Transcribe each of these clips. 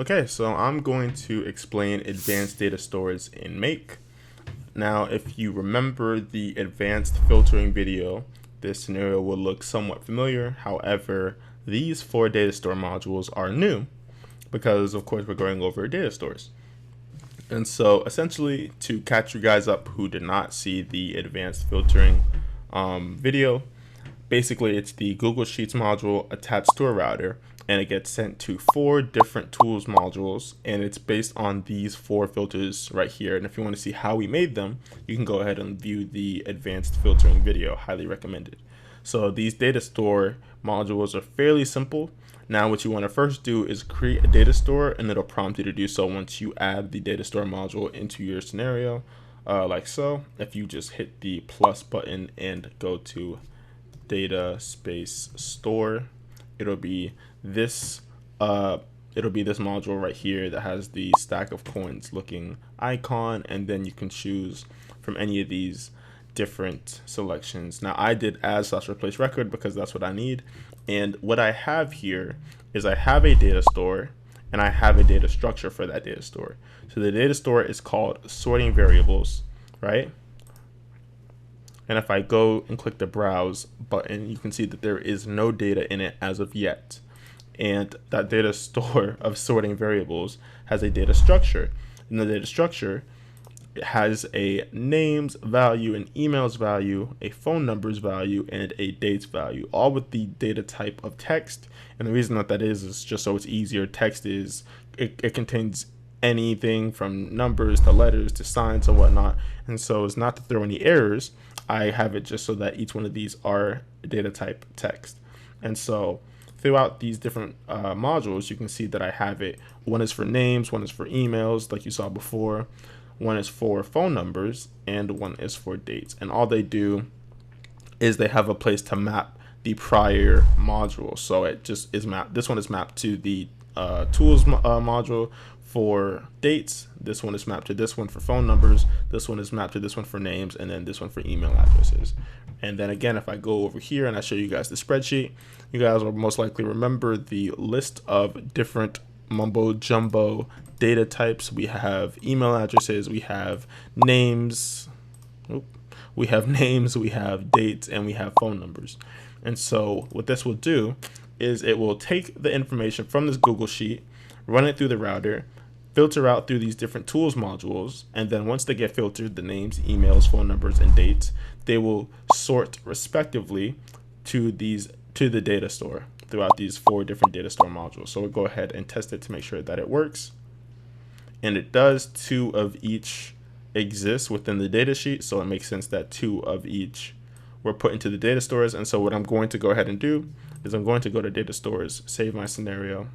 Okay, so I'm going to explain advanced data stores in Make. Now, if you remember the advanced filtering video, this scenario will look somewhat familiar. However, these four data store modules are new because, of course, we're going over data stores. And so, essentially, to catch you guys up who did not see the advanced filtering video, basically it's the Google Sheets module attached to a router, and it gets sent to four different tools modules, and it's based on these four filters right here. And if you want to see how we made them, you can go ahead and view the advanced filtering video. Highly recommended. So these data store modules are fairly simple. Now what you want to first do is create a data store, and it'll prompt you to do so once you add the data store module into your scenario, like so. If you just hit the plus button and go to data space store, it'll be this module right here that has the stack of coins looking icon, and then you can choose from any of these different selections. Now I did add/replace record because that's what I need, and what I have here is I have a data store and I have a data structure for that data store. So the data store is called sorting variables, right? And if I go and click the browse button, you can see that there is no data in it as of yet. And that data store of sorting variables has a data structure. And the data structure has a names value, an emails value, a phone numbers value, and a dates value, all with the data type of text. And the reason that is just so it's easier. Text is, it contains anything from numbers to letters to signs and whatnot. And so it's not to throw any errors. I have it just so that each one of these are data type text. And so throughout these different modules, you can see that I have it. One is for names, one is for emails, like you saw before. One is for phone numbers, and one is for dates. And all they do is they have a place to map the prior module. So it just is mapped. This one is mapped to the tools module for dates. This one is mapped to this one for phone numbers. This one is mapped to this one for names, and then this one for email addresses. And then again, if I go over here and I show you guys the spreadsheet, you guys will most likely remember the list of different mumbo jumbo data types. We have email addresses, we have names, we have dates, and we have phone numbers. And so what this will do is it will take the information from this Google Sheet, run it through the router, filter out through these different tools modules, and then once they get filtered, the names, emails, phone numbers, and dates, they will sort respectively to the data store throughout these four different data store modules. So we'll go ahead and test it to make sure that it works. And it does. Two of each exist within the data sheet, so it makes sense that two of each were put into the data stores. And so what I'm going to go ahead and do is I'm going to go to data stores, save my scenario,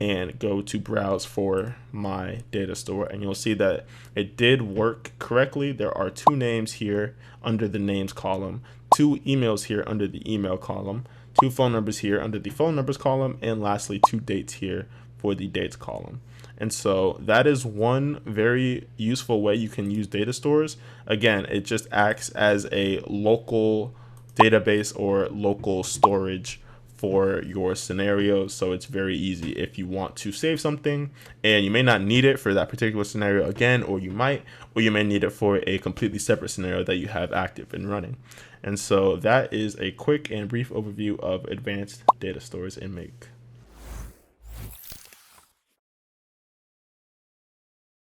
and go to browse for my data store, and you'll see that it did work correctly. There are two names here under the names column, two emails here under the email column, two phone numbers here under the phone numbers column, and lastly two dates here for the dates column. And so that is one very useful way you can use data stores. Again, it just acts as a local database or local storage for your scenarios. So it's very easy if you want to save something and you may not need it for that particular scenario again, or you may need it for a completely separate scenario that you have active and running. And so that is a quick and brief overview of advanced data stores in Make.